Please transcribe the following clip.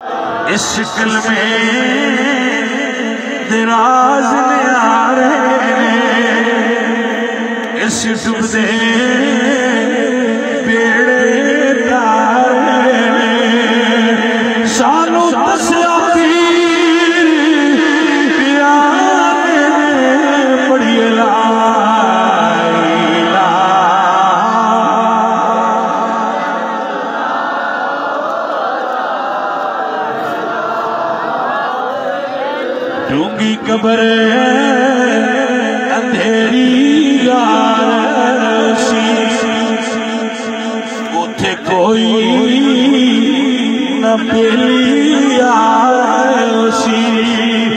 इस शिकल में दराज ने आ रहे ने इस डुबदे बेड़े तारे ने सानू दस्या पीर प्यार बड़ी डूंगी कबर अंधेरी सी उथे कोई न पेली सी